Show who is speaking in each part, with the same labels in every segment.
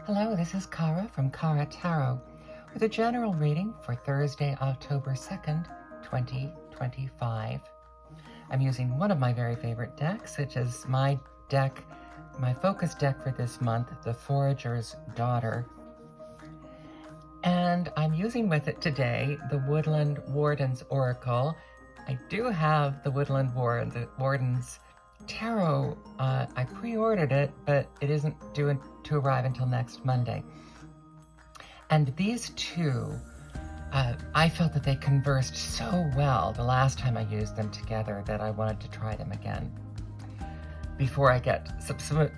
Speaker 1: Hello, this is Kara from Kara Tarot with a general reading for Thursday, October 2nd, 2025. I'm using one of my very favorite decks, which is my focus deck for this month, the Forager's Daughter. And I'm using with it today the Woodland Wardens Oracle. I do have the Woodland Wardens Tarot. I pre-ordered it, but it isn't due to arrive until next Monday. And these two, I felt that they conversed so well the last time I used them together that I wanted to try them again before I get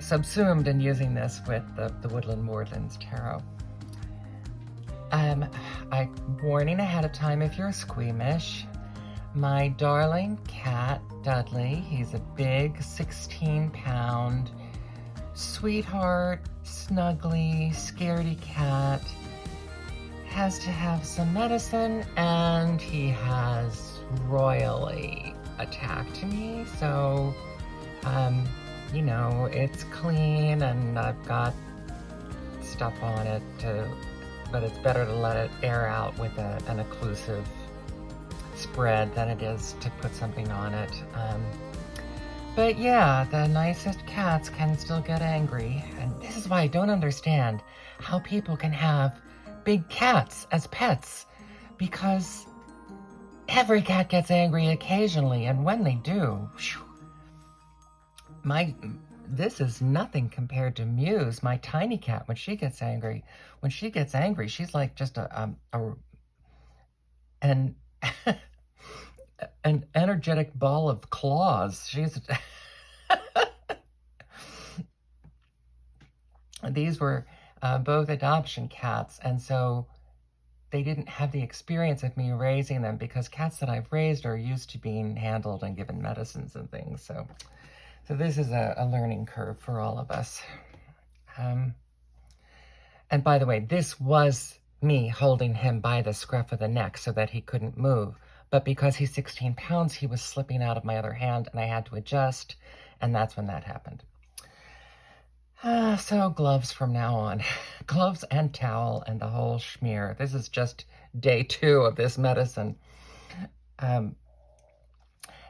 Speaker 1: subsumed in using this with the Woodland Wardens Tarot. Warning ahead of time if you're squeamish. My darling cat, Dudley, he's a big 16-pound sweetheart, snuggly, scaredy cat, has to have some medicine, and he has royally attacked me. So, you know, it's clean and I've got stuff on it, but it's better to let it air out with an occlusive spread than it is to put something on it. But yeah, the nicest cats can still get angry, and this is why I don't understand how people can have big cats as pets, because every cat gets angry occasionally, and when they do, this is nothing compared to Muse, my tiny cat. When she gets angry, she's like just an energetic ball of claws. These were both adoption cats, and so they didn't have the experience of me raising them, because cats that I've raised are used to being handled and given medicines and things. So this is a learning curve for all of us. And by the way, this was me holding him by the scruff of the neck so that he couldn't move. But because he's 16 pounds, he was slipping out of my other hand, and I had to adjust, and that's when that happened. So gloves from now on. Gloves and towel and the whole schmear. This is just day 2 of this medicine.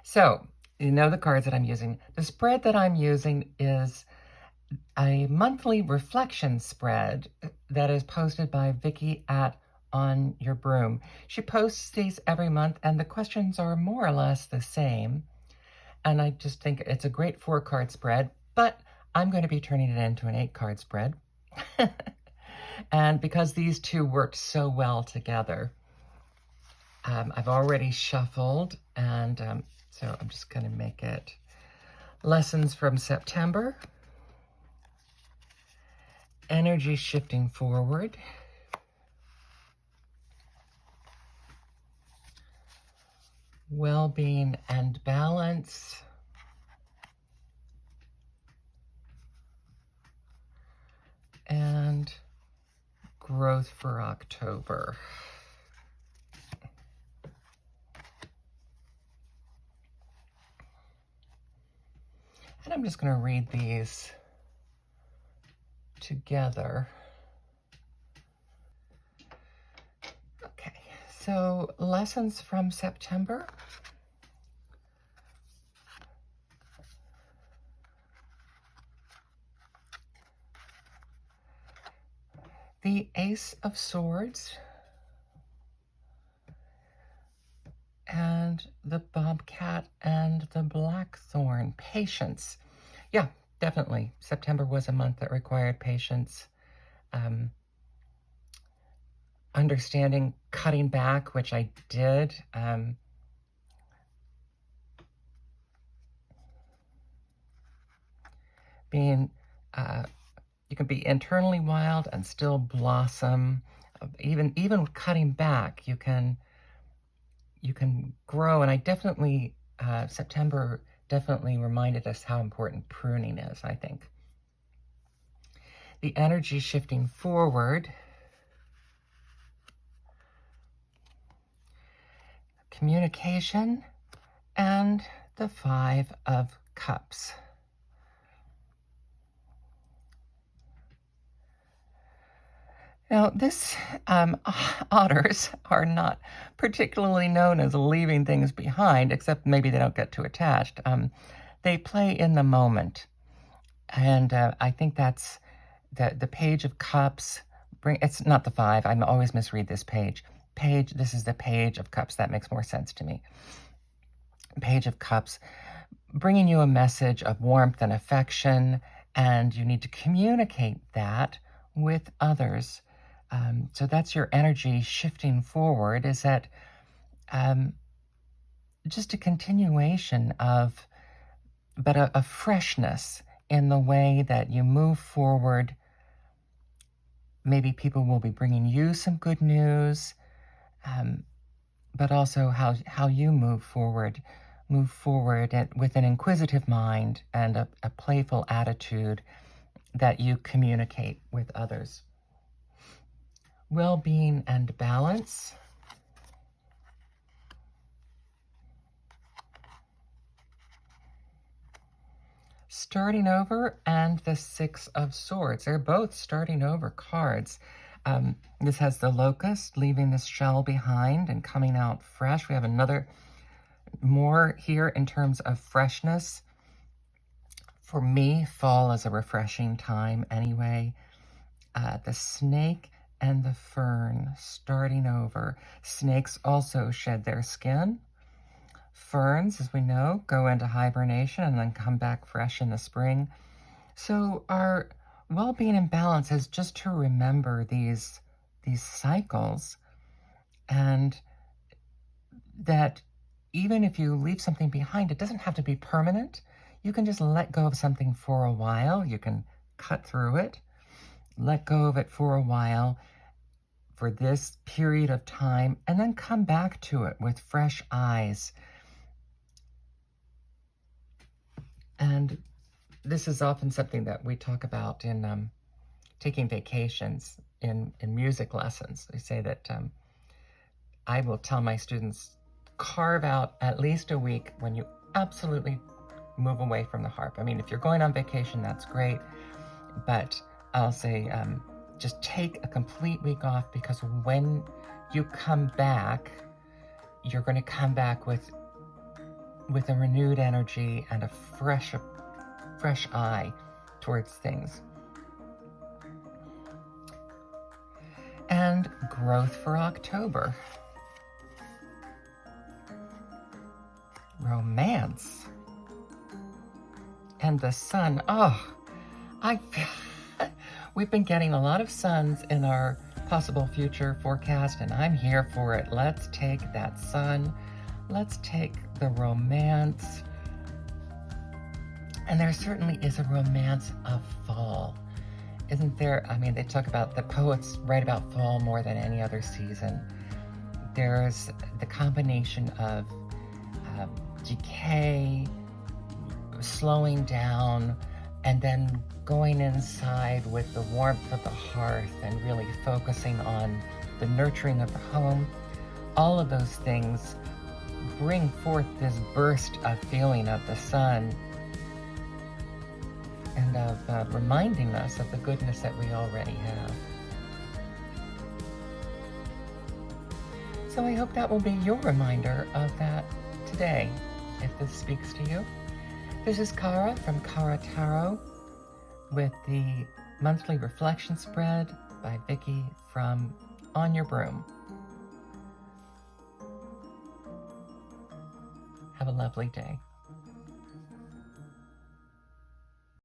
Speaker 1: So, you know the cards that I'm using. The spread that I'm using is a monthly reflection spread that is posted by Vicki at On Your Broom. She posts these every month, and the questions are more or less the same. And I just think it's a great 4-card spread, but I'm going to be turning it into an 8-card spread. And because these two worked so well together, I've already shuffled, and so I'm just going to make it lessons from September, energy shifting forward, well-being and balance, and growth for October. And I'm just going to read these together. Okay, so lessons from September. The Ace of Swords and the Bobcat and the Blackthorn. Patience. Yeah, definitely. September was a month that required patience. Understanding cutting back, which I did. You can be internally wild and still blossom. Even with cutting back, you can grow. And I definitely, September definitely reminded us how important pruning is, I think. The energy shifting forward. Communication and the 5 of Cups. Now, otters are not particularly known as leaving things behind, except maybe they don't get too attached. They play in the moment. And I think that's the Page of Cups. It's not the 5. I always misread this page. This is the Page of Cups. That makes more sense to me. Page of Cups, bringing you a message of warmth and affection, and you need to communicate that with others. So that's your energy shifting forward, is that just a continuation of, but a freshness in the way that you move forward. Maybe people will be bringing you some good news, but also how you move forward with an inquisitive mind and a playful attitude that you communicate with others. Well-being and balance. Starting over and the 6 of Swords. They're both starting over cards. This has the Locust leaving this shell behind and coming out fresh. We have more here in terms of freshness. For me, fall is a refreshing time anyway. The Snake and the Fern starting over. Snakes also shed their skin. Ferns, as we know, go into hibernation and then come back fresh in the spring. So our well-being and balance is just to remember these cycles, and that even if you leave something behind, it doesn't have to be permanent. You can just let go of something for a while. You can cut through it, let go of it for a while for this period of time, and then come back to it with fresh eyes. And this is often something that we talk about in taking vacations in music lessons. They say that I will tell my students, carve out at least a week when you absolutely move away from the harp. I mean, if you're going on vacation, that's great. But I'll say, just take a complete week off, because when you come back, you're going to come back with a renewed energy and a fresh eye towards things. And growth for October. Romance. And the sun. Oh, we've been getting a lot of suns in our possible future forecast, and I'm here for it. Let's take that sun. Let's take the romance. And there certainly is a romance of fall, isn't there? I mean, they talk about, the poets write about fall more than any other season. There's the combination of decay, slowing down, and then going inside with the warmth of the hearth and really focusing on the nurturing of the home. All of those things bring forth this burst of feeling of the sun and of reminding us of the goodness that we already have. So I hope that will be your reminder of that today, if this speaks to you. This is Cara from Cara Tarot with the monthly reflection spread by Vicki from On Your Broom. Have a lovely day.